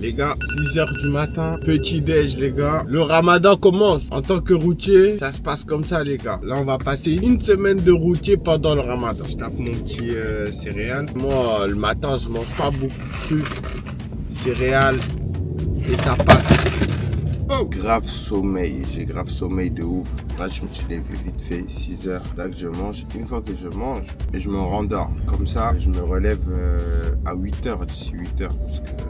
Les gars, 6h du matin, petit déj les gars. Le ramadan commence. En tant que routier, ça se passe comme ça les gars. Là on va passer une semaine de routier pendant le ramadan. Je tape mon petit céréales. Moi le matin je mange pas beaucoup de trucs. Céréales. Et ça passe. Oh. Grave sommeil, j'ai grave sommeil de ouf. Là je me suis levé vite fait, 6h. Là que je mange, une fois que je mange, et je me rendors. Comme ça, je me relève à 8h, d'ici 8h. Parce que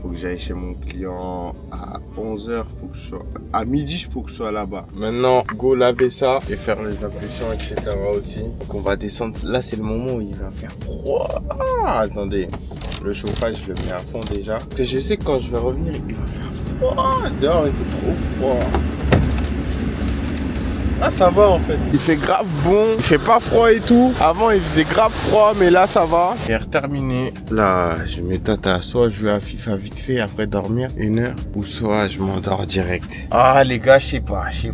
faut que j'aille chez mon client à 11h, faut que je sois... à midi, il faut que je sois là-bas. Maintenant, go laver ça et faire les impulsions, etc. aussi. Donc on va descendre. Là, c'est le moment où il va faire froid. Ah, attendez, le chauffage, je le mets à fond déjà. Parce que je sais que quand je vais revenir, il va faire froid. Dehors, il fait trop froid. Ah ça va en fait. Il fait grave bon, il fait pas froid et tout. Avant il faisait grave froid mais là ça va. Et terminé. Là je m'étate à soit jouer à FIFA vite fait après dormir 1h ou soit je m'endors direct. Ah les gars je sais pas. Je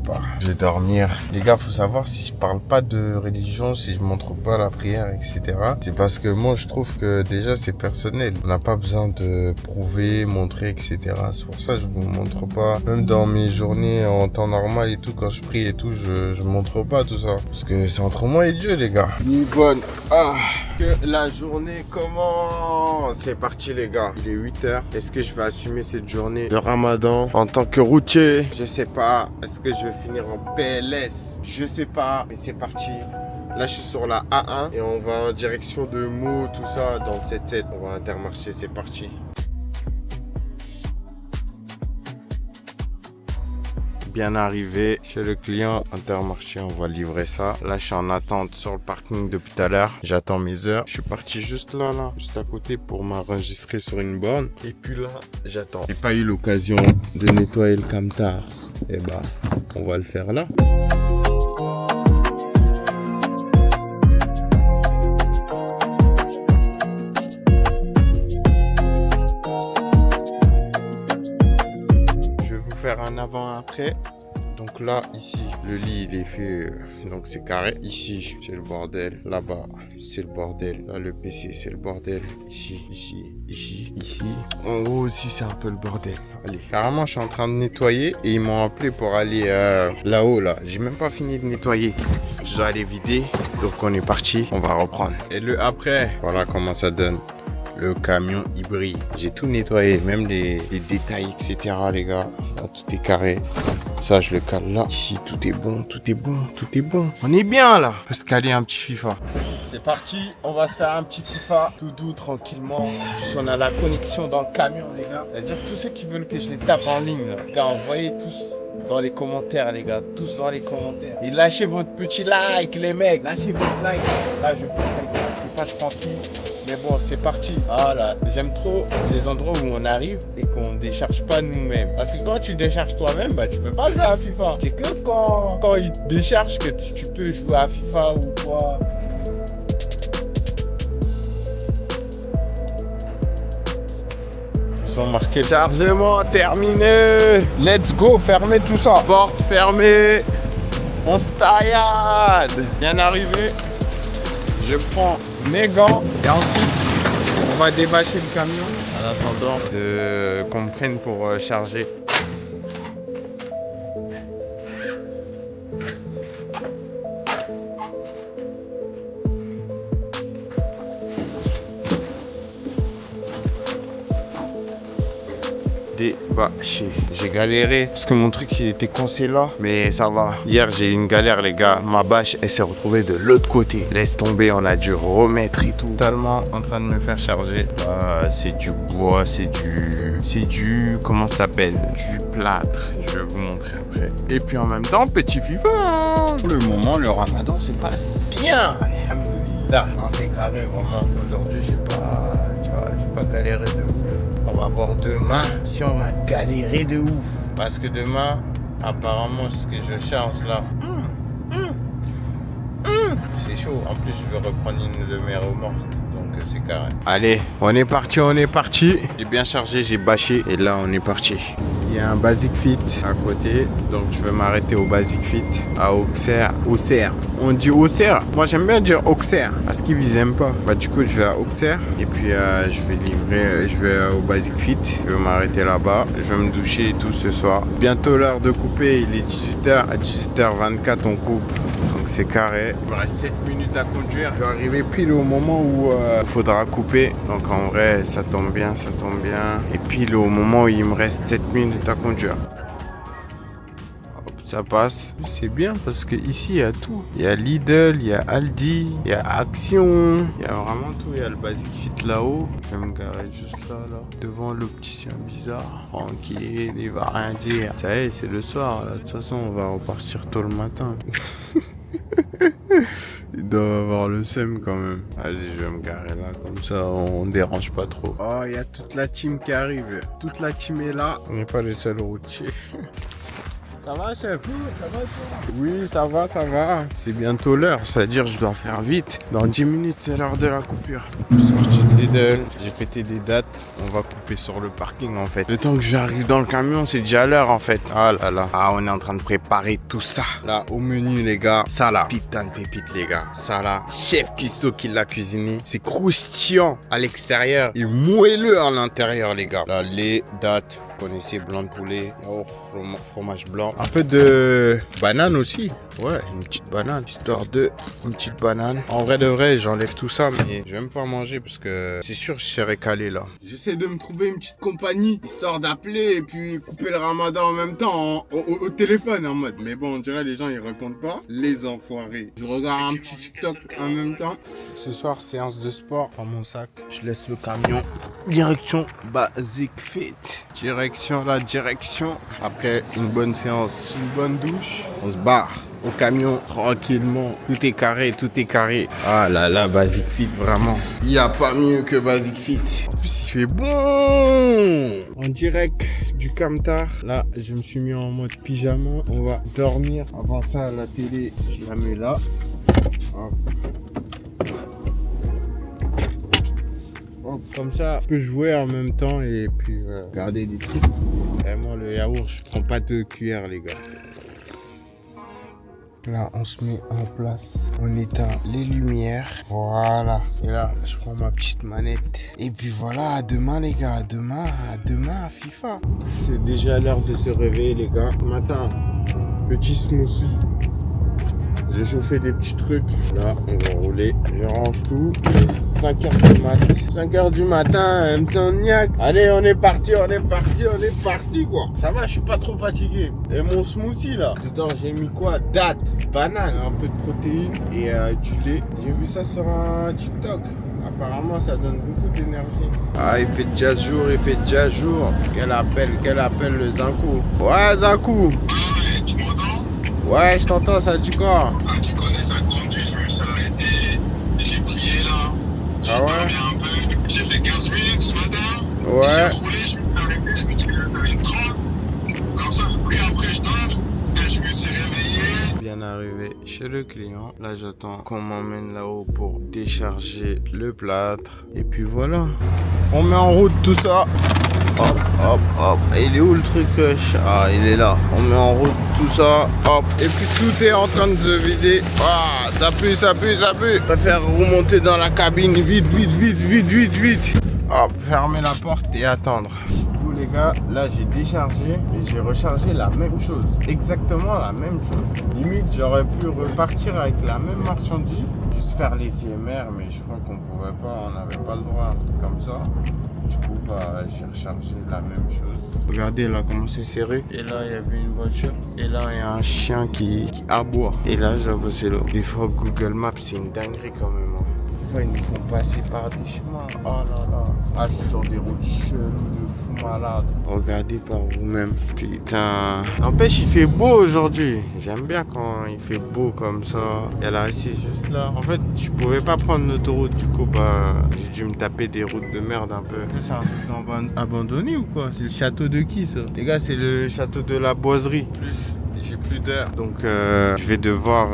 vais dormir. Les gars faut savoir si je parle pas de religion, si je montre pas la prière etc. C'est parce que moi je trouve que déjà c'est personnel. On n'a pas besoin de prouver, montrer etc. C'est pour ça que je vous montre pas. Même dans mes journées en temps normal et tout quand je prie et tout je montre pas tout ça parce que c'est entre moi et Dieu les gars. Ni bonne. Ah, que la journée commence. C'est parti les gars. Il est 8h. Est-ce que je vais assumer cette journée de Ramadan en tant que routier? Je sais pas. Est-ce que je vais finir en PLS? Je sais pas. Mais c'est parti. Là je suis sur la A1 et on va en direction de Meaux, tout ça dans le 7-7. On va à Intermarché, c'est parti. Bien arrivé chez le client Intermarché, on va livrer ça. Là je suis en attente sur le parking depuis tout à l'heure. J'attends mes heures. Je suis parti juste là, juste à côté pour m'enregistrer sur une borne. Et puis là j'attends. J'ai pas eu l'occasion de nettoyer le camtar. Et bah on va le faire là. Faire un avant-après. Donc là, ici, le lit, il est fait, donc c'est carré. Ici, c'est le bordel. Là-bas, c'est le bordel. Là, le PC, c'est le bordel. Ici. En haut aussi, c'est un peu le bordel. Allez, carrément, je suis en train de nettoyer et ils m'ont appelé pour aller là-haut, là. J'ai même pas fini de nettoyer. Je dois aller vider. Donc, on est parti. On va reprendre. Et le après, voilà comment ça donne. Le camion il brille. J'ai tout nettoyé, même les détails, etc. les gars. Là, tout est carré. Ça, je le cale là. Ici, tout est bon. On est bien là. On peut se caler un petit FIFA. C'est parti. On va se faire un petit FIFA. Tout doux, tranquillement. On a la connexion dans le camion, les gars. C'est-à-dire tous ceux qui veulent que je les tape en ligne, là. Les gars, envoyez tous dans les commentaires, les gars. Tous dans les commentaires. Et lâchez votre petit like, les mecs. Lâchez votre like. Là, je suis pas tranquille. Mais bon, c'est parti. Voilà, j'aime trop les endroits où on arrive et qu'on ne décharge pas nous-mêmes. Parce que quand tu décharges toi-même, bah tu peux pas jouer à FIFA. C'est que quand ils te déchargent que tu peux jouer à FIFA ou quoi. Ils ont marqué chargement terminé. Let's go, fermez tout ça. Porte fermée. On se taillade. Bien arrivé. Je prends mes gants et ensuite on va débâcher le camion en attendant qu'on me prenne pour charger. Débâché. J'ai galéré parce que mon truc il était coincé là, mais ça va. Hier j'ai eu une galère les gars, ma bâche elle s'est retrouvée de l'autre côté. Laisse tomber, on a dû remettre et tout. Totalement en train de me faire charger. Là c'est du bois, c'est du comment ça s'appelle, du plâtre. Je vais vous montrer après. Et puis en même temps petit FIFA. Pour le moment le ramadan se passe bien. Alhamdoulilah. C'est carré vraiment. Aujourd'hui j'ai pas galéré de ouf. On va voir demain si on va galérer de ouf. Parce que demain, apparemment, ce que je charge là, c'est chaud. En plus, je vais reprendre une de mes remorques. Donc, c'est carré. Allez, on est parti. J'ai bien chargé, j'ai bâché. Et là, on est parti. y a un Basic Fit à côté. Donc je vais m'arrêter au Basic Fit à Auxerre. Auxerre. On dit Auxerre. Moi j'aime bien dire Auxerre parce qu'ils n'aiment pas. Bah du coup je vais à Auxerre et puis je vais livrer. Je vais au Basic Fit. Je vais m'arrêter là-bas. Je vais me doucher et tout ce soir. Bientôt l'heure de couper. Il est 18h. À 18h24 on coupe. Donc c'est carré. Il me reste 7 minutes à conduire. Je vais arriver pile au moment où il faudra couper. Donc en vrai ça tombe bien, ça tombe bien. Et pile au moment où il me reste 7 minutes à conduire. Hop, ça passe. C'est bien parce que ici il y a tout. Il y a Lidl, il y a Aldi, il y a Action. Il y a vraiment tout. Il y a le Basic Fit là-haut. Je vais me garer juste là. Devant l'opticien bizarre. Tranquille, il va rien dire. Ça y est, c'est le soir. Là. De toute façon, on va repartir tôt le matin. Il doit avoir le seum quand même. Vas-y, je vais me garer là, comme ça on dérange pas trop. Oh, il y a toute la team qui arrive. Toute la team est là. On n'est pas les seuls routiers. Ça va, chef? Ça va, toi? Oui, ça va, ça va. C'est bientôt l'heure, c'est-à-dire je dois faire vite. Dans 10 minutes, c'est l'heure de la coupure. Je suis sorti de Lidl, j'ai pété des dates. On va couper sur le parking en fait. Le temps que j'arrive dans le camion, c'est déjà l'heure en fait. Ah là là. Ah, on est en train de préparer tout ça. Là, au menu, les gars. Ça là, putain de pépite, les gars. Ça là, chef Cuistot qui l'a cuisiné. C'est croustillant à l'extérieur et moelleux à l'intérieur, les gars. Là, les dates. Vous connaissez, blanc de poulet, fromage blanc. Un peu de banane aussi. Ouais, une petite banane, histoire de une petite banane. En vrai de vrai, j'enlève tout ça, mais je vais même pas manger parce que c'est sûr que je serai calé là. J'essaie de me trouver une petite compagnie, histoire d'appeler et puis couper le ramadan en même temps au téléphone en mode. Mais bon, on dirait les gens ils répondent pas. Les enfoirés. Je regarde un petit TikTok en même temps. Ce soir, séance de sport. Prends mon sac. Je laisse le camion. Direction Basic Fit. Direction la direction. Après une bonne séance, une bonne douche, on se barre au camion tranquillement. Tout est carré, tout est carré. Ah là là, Basic Fit, vraiment. Il n'y a pas mieux que Basic Fit. En plus, il fait bon. En direct du Camtar. Là, je me suis mis en mode pyjama. On va dormir. Avant ça, la télé, je la mets là. Hop. Comme ça, je peux jouer en même temps et puis regarder des trucs. Vraiment, le yaourt, je prends pas de cuillère, les gars. Là, on se met en place. On éteint les lumières. Voilà. Et là, je prends ma petite manette. Et puis voilà, à demain, les gars. À demain à FIFA. C'est déjà l'heure de se réveiller, les gars. Matin, petit smoothie. J'ai chauffé des petits trucs. Là, on va rouler. Je range tout. 5h du matin. 5h du matin, Insomniac. Allez, on est parti quoi. Ça va, je suis pas trop fatigué. Et mon smoothie là, dedans j'ai mis quoi? Date, banane, un peu de protéines et du lait. J'ai vu ça sur un TikTok. Apparemment, ça donne beaucoup d'énergie. Ah, il fait déjà jour, Quel appel le Zankou. Ouais, Zankou. Tu m'entends? Ouais, je t'entends, ça dit quoi? Ah, tu connais ça conduit, je me suis arrêté, j'ai prié là, j'ai Ah ouais? dormi un peu, j'ai fait 15 minutes ce matin, Ouais. j'ai roulé, je me suis arrêté, je me suis fait une 30, comme ça, puis après je dors, et je me suis réveillé. Bien arrivé chez le client, là j'attends qu'on m'emmène là-haut pour décharger le plâtre, et puis voilà. On met en route tout ça. Hop, hop, hop. Et il est où le truc? Ah, il est là. On met en route tout ça. Hop. Et puis tout est en train de se vider. Ah, ça pue. Je préfère remonter dans la cabine vite. Hop, fermer la porte et attendre. Dites-vous les gars, là j'ai déchargé et j'ai rechargé la même chose. Exactement la même chose. Limite, j'aurais pu repartir avec la même marchandise. Juste faire les CMR, mais je crois qu'on pouvait pas. On n'avait pas le droit à un truc comme ça. Du coup, bah, j'ai rechargé la même chose. Regardez là comment c'est serré. Et là, il y avait une voiture. Et là, il y a un chien qui aboie. Et là, j'avoue, c'est là. Des fois, Google Maps, c'est une dinguerie quand même. Ils nous font passer par des chemins. Oh là là. Ah, je suis sur des routes cheloues de fou malade. Regardez par vous-même. Putain. N'empêche, il fait beau aujourd'hui. J'aime bien quand il fait beau comme ça. Et là, ici, juste là. En fait, je pouvais pas prendre l'autoroute. Du coup, bah, j'ai dû me taper des routes de merde un peu. C'est un truc abandonné ou quoi? C'est le château de qui, ça? Les gars, c'est le château de la Boiserie. Plus, j'ai plus d'heure. Donc je vais devoir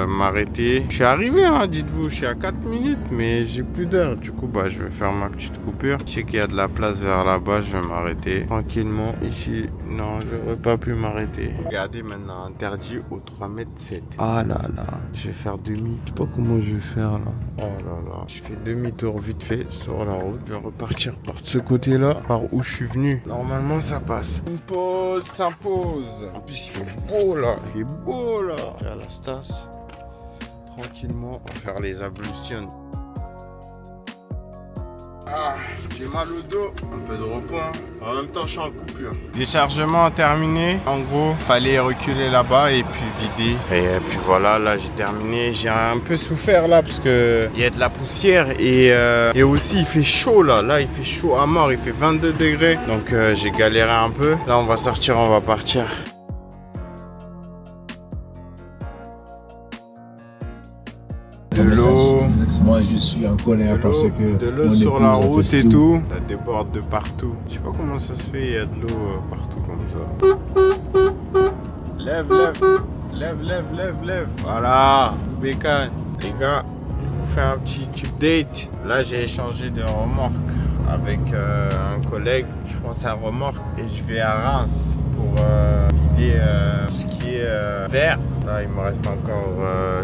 m'arrêter. Je suis arrivé, hein, dites-vous, je suis à 4 minutes, mais j'ai plus d'heure. Du coup, bah, je vais faire ma petite coupure. Je sais qu'il y a de la place vers là-bas, je vais m'arrêter tranquillement. Ici, non, je n'aurais pas pu m'arrêter. Regardez maintenant, interdit au 3,7 m. Ah là là, je vais faire demi. Je sais pas comment je vais faire là. Oh là là, je fais demi-tour vite fait sur la route. Je vais repartir par ce côté-là, par où je suis venu. Normalement, ça passe. Une pause s'impose. En plus, il fait beau là. Il fait beau là. Je vais à la Stas. Tranquillement, on va faire les ablutions. Ah, j'ai mal au dos, un peu de repos. Hein. En même temps, je suis en coupure. Déchargement terminé. En gros, fallait reculer là-bas et puis vider. Et puis voilà, là j'ai terminé. J'ai un peu souffert là parce que il y a de la poussière et aussi il fait chaud là. Là, il fait chaud à mort. Il fait 22 degrés. Donc j'ai galéré un peu. Là, on va sortir, on va partir. De l'eau. Moi je suis en colère parce que de l'eau sur la route et tout. Ça déborde de partout. Je sais pas comment ça se fait, il y a de l'eau partout comme ça. Lève, lève. Lève, lève, lève, lève. Voilà. Bécane. Les gars, je vous fais un petit update. Là, j'ai échangé de remorque avec un collègue. Je prends sa remorque et je vais à Reims pour vider ce qui est vert. Là, il me reste encore,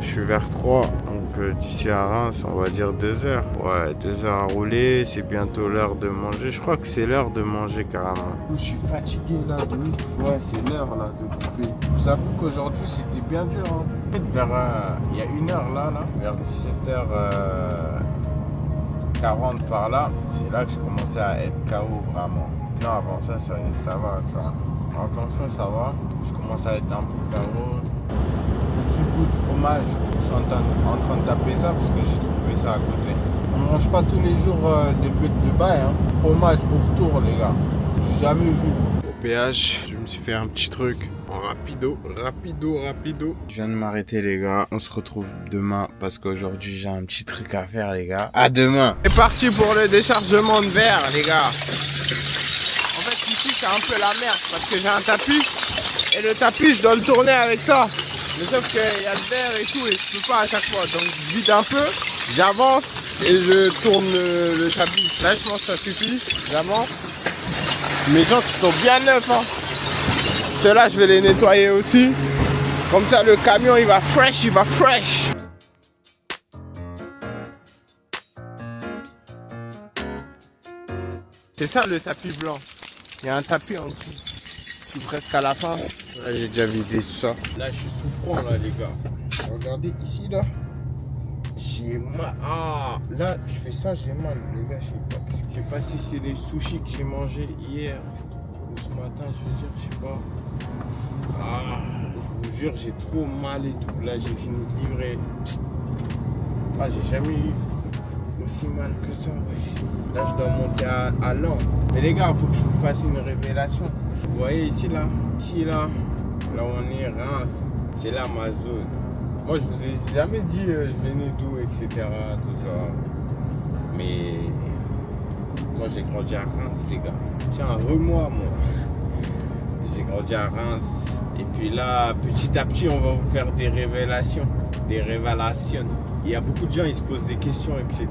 je suis vers 3. Donc d'ici à Reims, on va dire 2 heures. Ouais, 2 heures à rouler. C'est bientôt l'heure de manger. Je crois que c'est l'heure de manger carrément. Je suis fatigué là de ouf. Ouais, c'est l'heure là de couper. Je vous avoue qu'aujourd'hui, c'était bien dur. Hein. Vers, il y a 1 heure là, vers 17h40 par là. C'est là que je commençais à être KO vraiment. Non, avant ça, ça va. Genre. Avant ça va. Je commence à être un peu KO. Petit bout de fromage. Je suis en train de taper ça parce que j'ai trouvé ça à côté. On ne mange pas tous les jours des buts de bail. Hein. Fromage ouf tour, les gars. J'ai jamais vu. Au péage, je me suis fait un petit truc en rapido. Je viens de m'arrêter, les gars. On se retrouve demain parce qu'aujourd'hui j'ai un petit truc à faire, les gars. À demain. C'est parti pour le déchargement de verre, les gars. En fait, ici c'est un peu la merde parce que j'ai un tapis et le tapis je dois le tourner avec ça. Mais sauf qu'il y a le verre et tout et je peux pas à chaque fois. Donc je vide un peu, j'avance et je tourne le tapis. Là je pense que ça suffit, j'avance. Mes gens qui sont bien neufs, hein. Ceux-là je vais les nettoyer aussi. Comme ça le camion il va fresh. C'est ça le tapis blanc. Il y a un tapis en dessous. Je suis presque à la fin. Là, j'ai déjà vidé tout ça. Là, je suis souffrant, là, les gars. Regardez ici, là. J'ai mal. Ah, là, je fais ça, j'ai mal, les gars. Je sais pas si c'est les sushis que j'ai mangés hier ou ce matin, je veux dire, je sais pas. Ah, je vous jure, j'ai trop mal et tout. Là, j'ai fini de livrer. Ah, j'ai jamais eu aussi mal que ça, ouais. Là, je dois monter à Lens. Mais les gars, il faut que je vous fasse une révélation. Vous voyez ici, là, là où on est, Reims, c'est là ma zone. Moi, je vous ai jamais dit je venais d'où, etc. Tout ça. Mais moi, j'ai grandi à Reims, les gars. Tiens, moi. J'ai grandi à Reims. Et puis là, petit à petit, on va vous faire des révélations. Il y a beaucoup de gens, ils se posent des questions, etc.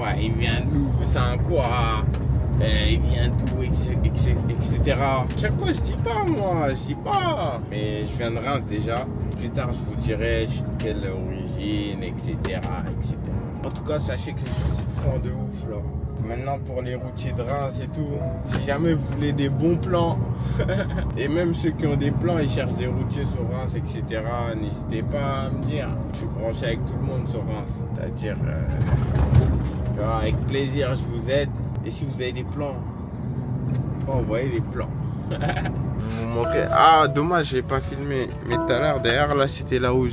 Ouais, il vient d'où, c'est un quoi? Il vient d'où, etc. Chaque fois, je dis pas. Mais je viens de Reims déjà. Plus tard, je vous dirai je suis de quelle origine, etc. En tout cas, sachez que je suis souffrant de ouf là. Maintenant, pour les routiers de Reims et tout, si jamais vous voulez des bons plans, et même ceux qui ont des plans, ils cherchent des routiers sur Reims, etc. N'hésitez pas à me dire. Je suis branché avec tout le monde sur Reims. C'est-à-dire, avec plaisir, je vous aide. Et si vous avez des plans, envoyez les plans. Vous montrer. Ah, dommage, j'ai pas filmé. Mais tout à l'heure, derrière, là, c'était là où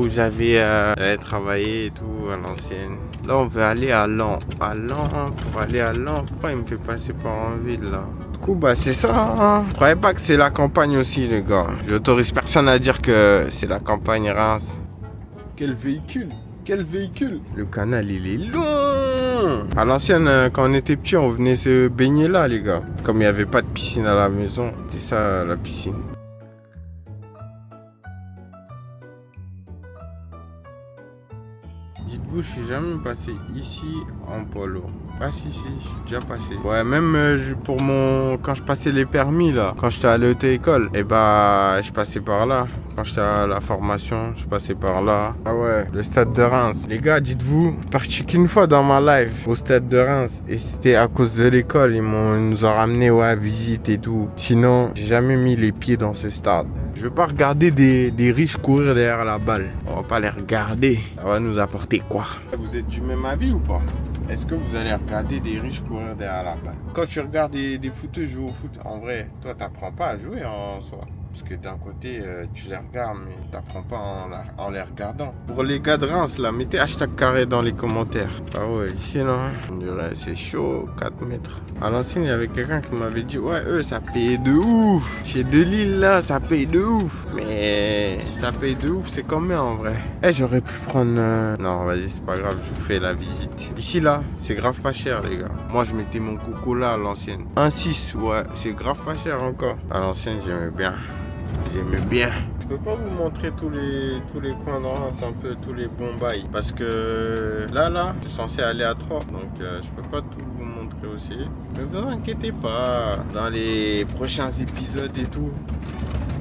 j'avais travaillé et tout à l'ancienne. Là, on veut aller à Lens. Pour aller à Lens, pourquoi il me fait passer par en ville là? Du coup, bah, c'est ça. Hein. Je croyais pas que c'est la campagne aussi, les gars. J'autorise personne à dire que c'est la campagne Reims. Quel véhicule? Le canal, il est long. À l'ancienne, quand on était petit, on venait se baigner là, les gars. Comme il n'y avait pas de piscine à la maison, c'était ça, la piscine. Dites-vous, je suis jamais passé ici en poids lourd. Ah si, je suis déjà passé. Ouais, même pour quand je passais les permis là, quand j'étais à l'auto-école, et bah je passais par là. Quand j'étais à la formation, je passais par là. Ah ouais, le stade de Reims. Les gars, dites-vous, je suis parti qu'une fois dans ma life au stade de Reims. Et c'était à cause de l'école. Ils nous ont ramené à visite et tout. Sinon, j'ai jamais mis les pieds dans ce stade. Je veux pas regarder des riches courir derrière la balle. On va pas les regarder. Ça va nous apporter quoi? Vous êtes du même avis ou pas? Est-ce que vous allez regarder des riches courir derrière la balle? Quand tu regardes des footeux jouer au foot, en vrai, toi, t'apprends pas à jouer en soi. Parce que d'un côté, tu les regardes, mais t'apprends pas en les regardant. Pour les gars de Reims, là, mettez hashtag carré dans les commentaires. Ah ouais, ici, non, on dirait c'est chaud, 4 mètres. À l'ancienne, il y avait quelqu'un qui m'avait dit, ouais, eux, ça paye de ouf. Chez Delille, là, ça paye de ouf. Mais ça paye de ouf, c'est combien en vrai? Eh, j'aurais pu prendre... Non, vas-y, c'est pas grave, je vous fais la visite. Ici, là, c'est grave pas cher, les gars. Moi, je mettais mon coco là à l'ancienne. 1,6, ouais, c'est grave pas cher encore. À l'ancienne, j'aimais bien. J'aimais bien. Je peux pas vous montrer tous les coins de Reims, un peu tous les bons bails. Parce que là, je suis censé aller à 3. Donc je peux pas tout vous montrer aussi. Mais vous inquiétez pas. Dans les prochains épisodes et tout,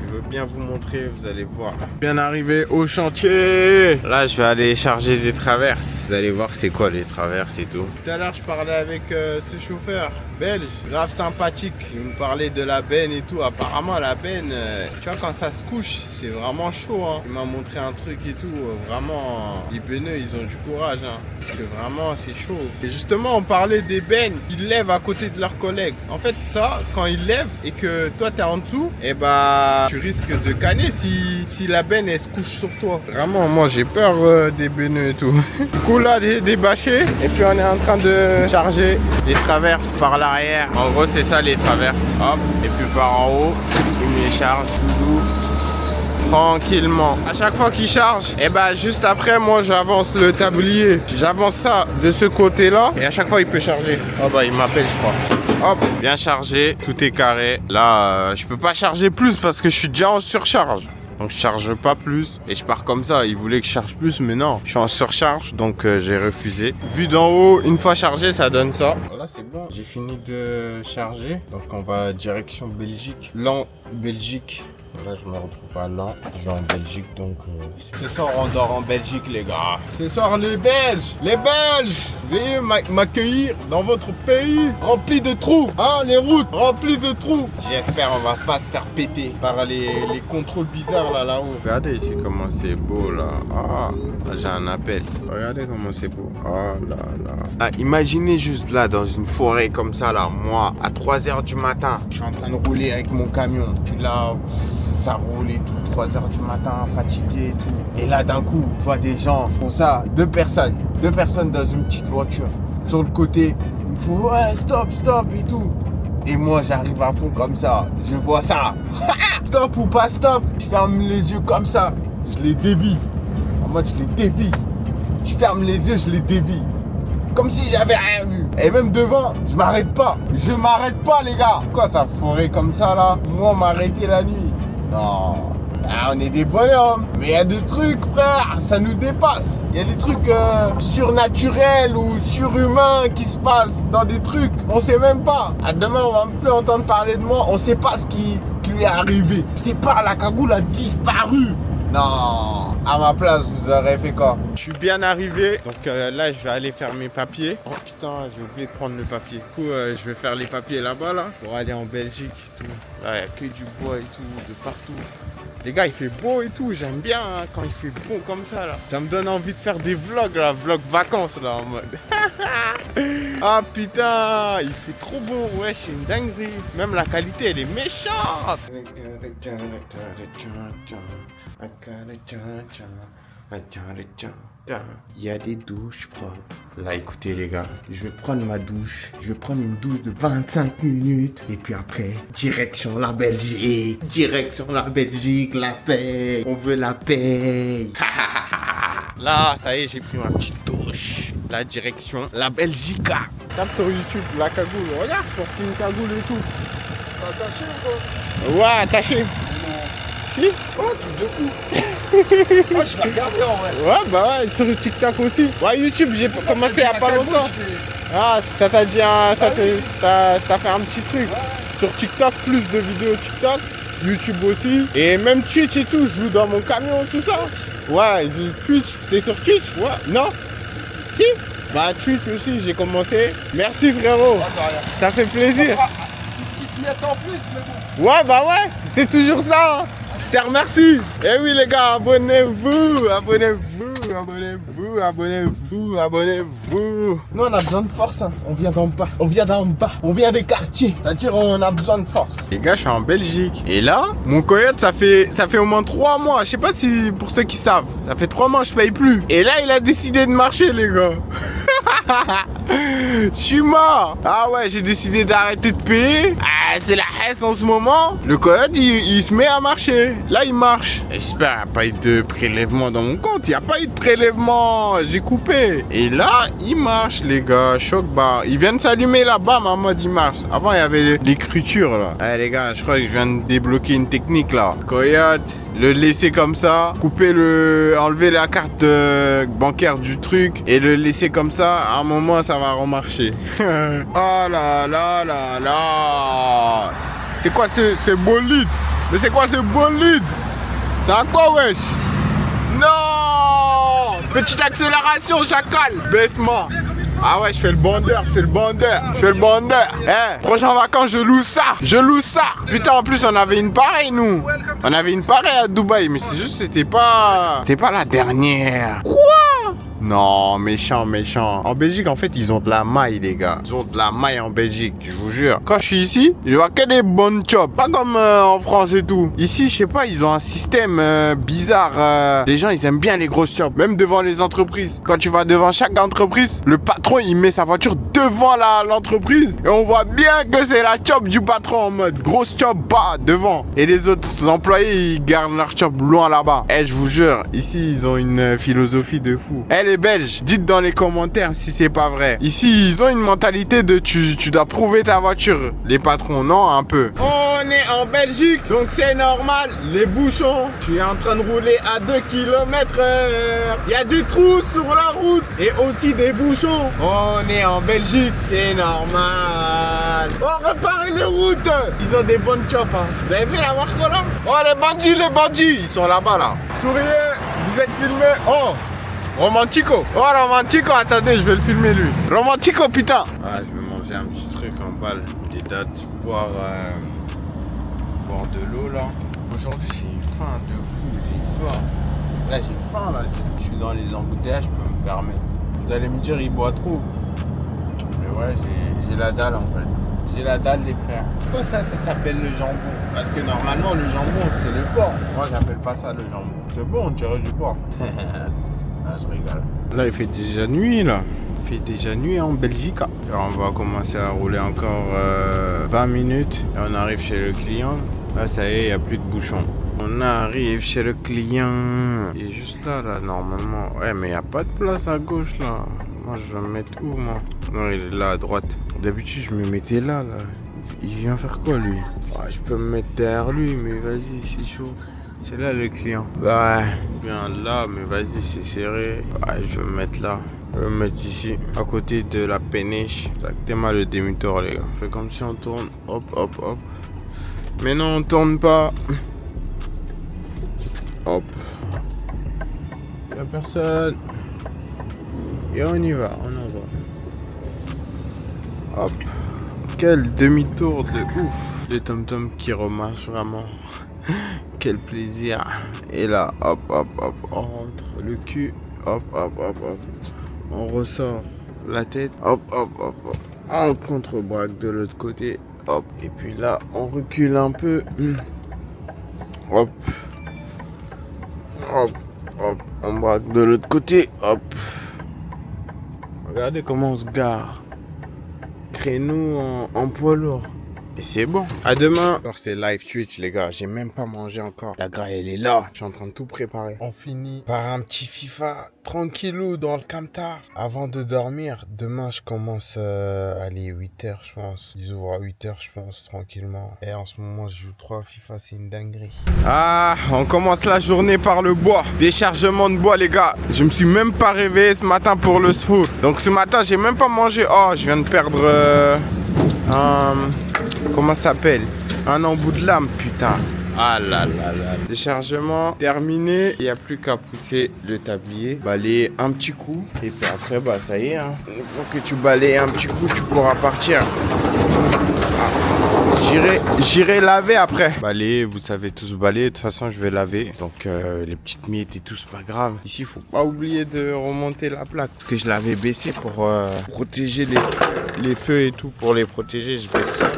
je veux bien vous montrer, vous allez voir. Bien arrivé au chantier. Là, je vais aller charger des traverses. Vous allez voir c'est quoi les traverses et tout. Tout à l'heure, je parlais avec ce chauffeur belge, grave sympathique. Il me parlait de la benne et tout. Apparemment, la benne, tu vois, quand ça se couche, c'est vraiment chaud. Hein. Il m'a montré un truc et tout. Vraiment, les benneux, ils ont du courage. Hein, parce que vraiment, c'est chaud. Et justement, on parlait des bennes qu'ils lèvent à côté de leurs collègues. En fait, ça, quand ils lèvent et que toi, t'es en dessous, et bah, tu risques de canner si la benne, elle se couche sur toi. Vraiment, moi, j'ai peur des benneux et tout. Du coup, là, des bâchés. Et puis, on est en train de charger les traverses par l'arrière. En gros, c'est ça les traverses. Hop, et puis par en haut, il les charge tout doux, tranquillement. À chaque fois qu'il charge, et bah juste après, moi j'avance le tablier. J'avance ça de ce côté-là et à chaque fois il peut charger. Oh bah il m'appelle, je crois. Hop, bien chargé, tout est carré. Là, je peux pas charger plus parce que je suis déjà en surcharge. Donc je charge pas plus et je pars comme ça. Il voulait que je charge plus mais non, je suis en surcharge donc j'ai refusé. Vu d'en haut, une fois chargé, ça donne ça. Voilà, c'est bon. J'ai fini de charger. Donc on va direction Belgique. Lan, Belgique. Là, je me retrouve à Lan. Je vais en Belgique, donc... Ce soir, on dort en Belgique, les gars. Ce soir, les Belges, veuillez m'accueillir dans votre pays rempli de trous. Hein, les routes remplies de trous. J'espère on va pas se faire péter par les contrôles bizarres là-haut. Regardez ici comment c'est beau, là. Ah, là, j'ai un appel. Regardez comment c'est beau. Oh là là. Ah, imaginez juste là, dans une forêt comme ça, là, moi, à 3h du matin, je suis en train de rouler avec mon camion. Je suis là... Ça roule et tout, 3h du matin, fatigué et tout. Et là, d'un coup, je vois des gens comme ça, deux personnes dans une petite voiture. Sur le côté, il me faut ouais, stop et tout. Et moi, j'arrive à fond comme ça. Je vois ça. Stop ou pas stop. Je ferme les yeux comme ça. Je les dévie. En mode, je les dévie. Je ferme les yeux, je les dévie. Comme si j'avais rien vu. Et même devant, je m'arrête pas. Je m'arrête pas, les gars. Pourquoi ça forêt comme ça, là? Moi, m'arrêter la nuit. Non, ah, on est des bonhommes. Mais il y a des trucs, frère, ça nous dépasse. Il y a des trucs surnaturels ou surhumains qui se passent dans des trucs. On sait même pas. À demain, on va même plus entendre parler de moi. On sait pas ce qui lui est arrivé. Je sais pas, la cagoule a disparu. Non, à ma place, vous aurez fait quoi? Je suis bien arrivé, donc là je vais aller faire mes papiers. Oh putain, j'ai oublié de prendre le papier. Du coup, je vais faire les papiers là-bas, là, pour aller en Belgique et tout. Là, il n'y a que du bois et tout, de partout. Les gars, il fait beau et tout, j'aime bien hein, quand il fait beau comme ça, là. Ça me donne envie de faire des vlogs, là, vlogs vacances, là, en mode. Ah putain, il fait trop beau, ouais, c'est une dinguerie. Même la qualité, elle est méchante. Il y a des douches propres. Là, écoutez les gars, je vais prendre ma douche. Je vais prendre une douche de 25 minutes. Et puis après, direction la Belgique. Direction la Belgique, la paix. On veut la paix. Là, ça y est, j'ai pris ma petite douche. La direction, la Belgique. Tape sur YouTube, la cagoule. Regarde, je porte une cagoule et tout. C'est attaché ou quoi? Ouais, attaché. Si. Oh, tout de coup. Oh, je vais regarder en vrai. Ouais, bah ouais, sur TikTok aussi. Ouais, YouTube, j'ai commencé il y a pas longtemps. Ah, ça t'a dit ça t'a fait un petit truc. Sur TikTok, plus de vidéos TikTok, YouTube aussi. Et même Twitch et tout, je joue dans mon camion, tout ça. Ouais, Twitch. T'es sur Twitch? Ouais. Non? Si? Bah Twitch aussi, j'ai commencé. Merci frérot. Ça fait plaisir. Une petite miette en plus, mais bon. Ouais, bah ouais, c'est toujours ça. Hein. Je te remercie. Eh oui les gars, abonnez-vous, abonnez-vous, abonnez-vous, abonnez-vous, abonnez-vous. Nous on a besoin de force, hein. On vient d'en bas, on vient des quartiers. C'est-à-dire on a besoin de force. Les gars, je suis en Belgique. Et là, mon coyote, ça fait au moins 3 mois. Je sais pas si pour ceux qui savent, ça fait 3 mois je paye plus. Et là, il a décidé de marcher les gars. Je suis mort. Ah ouais, j'ai décidé d'arrêter de payer. Ah, c'est la haine en ce moment. Le coyote, il se met à marcher. Là, il marche. J'espère qu'il n'y a pas eu de prélèvement dans mon compte. Il n'y a pas eu de prélèvement. J'ai coupé. Et là, il marche, les gars. Choc bas. Il vient de s'allumer là-bas, mais en mode il marche. Avant, il y avait l'écriture là. Allez, les gars, je crois que je viens de débloquer une technique là. Coyote. Le laisser comme ça, enlever la carte bancaire du truc et le laisser comme ça, à un moment ça va remarcher. Oh là là là là. C'est quoi ce bolide? Mais c'est quoi ce bolide? C'est à quoi wesh? Non. Petite accélération chacal. Baisse-moi. Ah ouais, je fais le bandeur, c'est le bandeur. Je fais le bandeur. Eh, prochain vacances, je loue ça. Je loue ça. Putain, en plus, on avait une pareille, nous. On avait une pareille à Dubaï, mais c'est juste, c'était pas la dernière. Quoi? Non, méchant, méchant. En Belgique, en fait, ils ont de la maille, les gars. Ils ont de la maille en Belgique, je vous jure. Quand je suis ici, je vois que des bonnes chops. Pas comme en France et tout. Ici, je sais pas, ils ont un système bizarre. Les gens, ils aiment bien les grosses chops. Même devant les entreprises. Quand tu vas devant chaque entreprise, le patron, il met sa voiture devant l'entreprise. Et on voit bien que c'est la chop du patron en mode grosse chop bas devant. Et les autres employés, ils gardent leur chop loin là-bas. Eh, je vous jure, ici, ils ont une philosophie de fou. Les Belges, dites dans les commentaires si c'est pas vrai. Ici, ils ont une mentalité de tu dois prouver ta voiture. Les patrons, non, un peu. On est en Belgique, donc c'est normal. Les bouchons, je suis en train de rouler à 2 km/h. Il y a des trous sur la route et aussi des bouchons. On est en Belgique, c'est normal. On repart les routes. Ils ont des bonnes chops. Hein. Vous avez vu la marque là? Oh, les bandits, ils sont là-bas là. Souriez, vous êtes filmés. Oh. Romantico. Oh Romantico, attendez, je vais le filmer lui. Romantico, putain. Ah, je vais manger un petit truc en balle. Des dates, boire de l'eau là. Aujourd'hui j'ai faim de fou, j'ai faim. Là j'ai faim là, je suis dans les embouteillages, je peux me permettre. Vous allez me dire il boit trop. Mais ouais, j'ai la dalle en fait. J'ai la dalle les frères. Pourquoi ça s'appelle le jambon? Parce que normalement le jambon c'est le porc. Moi j'appelle pas ça le jambon. C'est bon, on dirait du porc. Ah, je rigole. Là, il fait déjà nuit, là. Il fait déjà nuit en Belgique. Alors, on va commencer à rouler encore 20 minutes. Et on arrive chez le client. Là, ça y est, il n'y a plus de bouchons. On arrive chez le client. Il est juste là, normalement. Ouais, mais il n'y a pas de place à gauche, là. Moi, je vais me mettre où, moi? Non, il est là, à droite. D'habitude, je me mettais là. Il vient faire quoi, lui? Ouais, je peux me mettre derrière lui, mais vas-y, c'est chaud. C'est là le client. Ouais, bien là, mais vas-y, c'est serré. Ouais, je vais me mettre là. Je vais me mettre ici, à côté de la péniche. Exactement le demi-tour, les gars. On fait comme si on tourne. Hop, hop, hop. Mais non, on tourne pas. Hop. Y'a personne. Et on y va, on en va. Hop. Quel demi-tour de ouf. Les tom-toms qui remarchent vraiment. Quel plaisir. Et là, hop, hop, hop, on rentre le cul, hop, hop, hop, hop. On ressort la tête, hop, hop, hop, hop. On contre-braque de l'autre côté, hop. Et puis là, on recule un peu. Hop. Hop, hop. On braque de l'autre côté, hop. Regardez comment on se gare. Créneau en poids lourd. Et c'est bon. À demain. Alors c'est live Twitch les gars. J'ai même pas mangé encore. La gras elle est là. Je suis en train de tout préparer. On finit par un petit FIFA tranquillou dans le camtar. Avant de dormir. Demain je commence allez 8h je pense. Ils ouvrent à 8h je pense tranquillement. Et en ce moment je joue 3 FIFA. C'est une dinguerie. Ah on commence la journée par le bois. Déchargement de bois les gars. Je me suis même pas réveillé ce matin pour le sfour. Donc ce matin j'ai même pas mangé. Oh je viens de perdre comment ça s'appelle? Un embout de lame, putain. Ah là là là. Déchargement terminé. Il n'y a plus qu'à pousser le tablier. Balayer un petit coup. Et puis après, bah ça y est. Hein. Une fois que tu balayes un petit coup, tu pourras partir. Ah. J'irai laver après. Balayer, vous savez tous balayer. De toute façon, je vais laver. Donc les petites miettes et tout, c'est pas grave. Ici, il faut pas oublier de remonter la plaque. Parce que je l'avais baissé pour protéger les feux et tout. Pour les protéger, je baisse ça.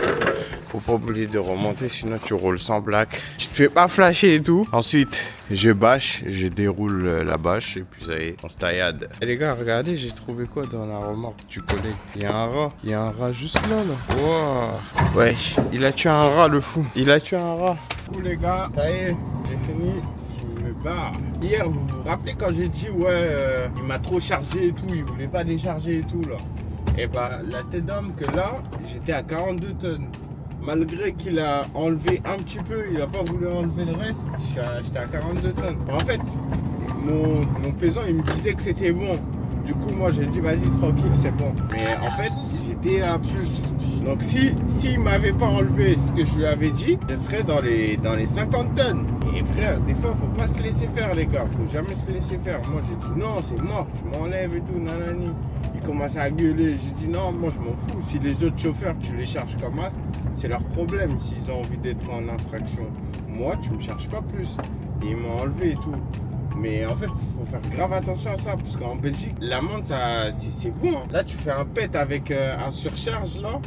Faut pas oublier de remonter, sinon tu roules sans plaque. Tu te fais pas flasher et tout. Ensuite, je bâche, je déroule la bâche et puis ça y est, on se taillade. Et les gars, regardez, j'ai trouvé quoi dans la remorque du collègue? Il y a un rat. Il y a un rat juste là, là. Wow. Ouais, il a tué un rat, le fou. Il a tué un rat. Du coup, les gars, ça y est, j'ai fini. Je me barre. Hier, vous vous rappelez quand j'ai dit, ouais, il m'a trop chargé et tout, il voulait pas décharger et tout, là. Et bah, la tête d'homme que là, j'étais à 42 tonnes. Malgré qu'il a enlevé un petit peu, il n'a pas voulu enlever le reste, j'étais à 42 tonnes. En fait, mon pesant, il me disait que c'était bon. Du coup, moi, j'ai dit, vas-y, tranquille, c'est bon. Mais en fait, j'étais à plus. Donc, s'il ne m'avait pas enlevé ce que je lui avais dit, je serais dans les 50 tonnes. Et frère, des fois, faut pas se laisser faire, les gars. Faut jamais se laisser faire. Moi, j'ai dit, non, c'est mort, tu m'enlèves et tout, nanani. Il commence à gueuler. J'ai dit, non, moi, je m'en fous. Si les autres chauffeurs, tu les charges comme as, c'est leur problème s'ils ont envie d'être en infraction. Moi, tu me charges pas plus. Et ils m'ont enlevé et tout. Mais en fait, il faut faire grave attention à ça. Parce qu'en Belgique, l'amende, c'est vous. Hein. Là, tu fais un pet avec un surcharge, là.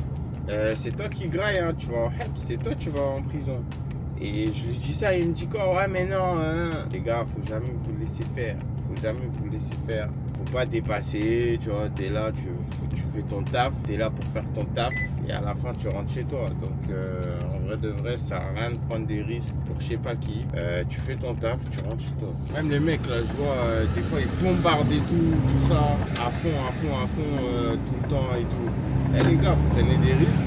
C'est toi qui graille, hein. Tu vas en help, c'est toi qui vas en prison. Et je lui dis ça, il me dit quoi? Ouais, mais non, hein. Les gars, faut jamais vous laisser faire. Faut jamais vous laisser faire. Faut pas dépasser, tu vois, t'es là, tu fais ton taf, t'es là pour faire ton taf et à la fin tu rentres chez toi. Donc en vrai de vrai, ça sert à rien de prendre des risques pour je sais pas qui. Tu fais ton taf, tu rentres chez toi. Même les mecs là, je vois des fois ils bombardent et tout ça, à fond, tout le temps et tout. Eh les gars, vous prenez des risques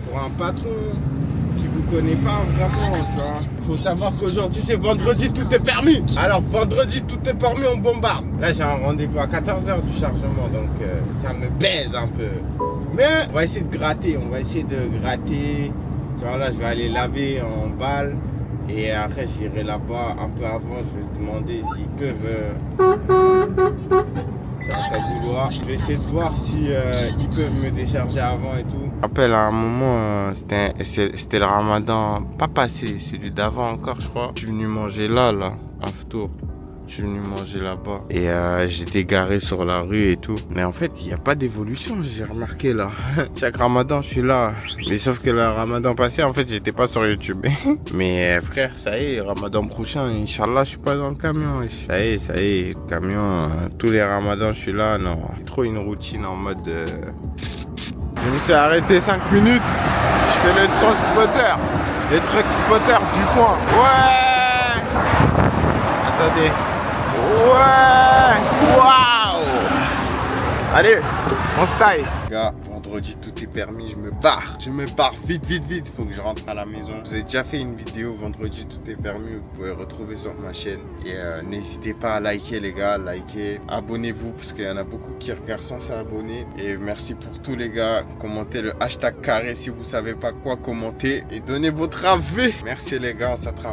pour un patron qui vous connaît pas vraiment, tu vois. Faut savoir qu'aujourd'hui c'est vendredi, tout est permis. Alors vendredi, tout est permis, on bombarde. Là j'ai un rendez-vous à 14h du chargement, donc ça me baise un peu. Mais on va essayer de gratter, Tu vois là, je vais aller laver en balle. Et après j'irai là-bas un peu avant, je vais demander s'ils peuvent... Je vais essayer de voir si ils peuvent me décharger avant et tout. Je me rappelle à un moment, c'était le ramadan, pas passé, celui d'avant encore je crois. Je suis venu manger là, un tour. Je suis venu manger là-bas. Et j'étais garé sur la rue et tout. Mais en fait, il n'y a pas d'évolution, j'ai remarqué là. Chaque ramadan, je suis là. Mais sauf que le ramadan passé, en fait, j'étais pas sur YouTube. Mais frère, ça y est, ramadan prochain, Inch'Allah, je suis pas dans le camion. Ça y est, le camion, tous les ramadans, je suis là. Non, c'est trop une routine en mode... Je me suis arrêté 5 minutes. Je fais le truck spotter du coin. Ouais. Attendez. Ouais. Waouh. Allez, on se taille. Gars, vendredi tout est permis, je me barre vite, faut que je rentre à la maison. Je vous ai déjà fait une vidéo vendredi tout est permis, vous pouvez retrouver sur ma chaîne. Et n'hésitez pas à liker les gars, abonnez-vous parce qu'il y en a beaucoup qui regardent sans s'abonner. Et merci pour tous les gars, commentez le hashtag carré si vous savez pas quoi commenter et donnez votre avis. Merci les gars, on s'attrape.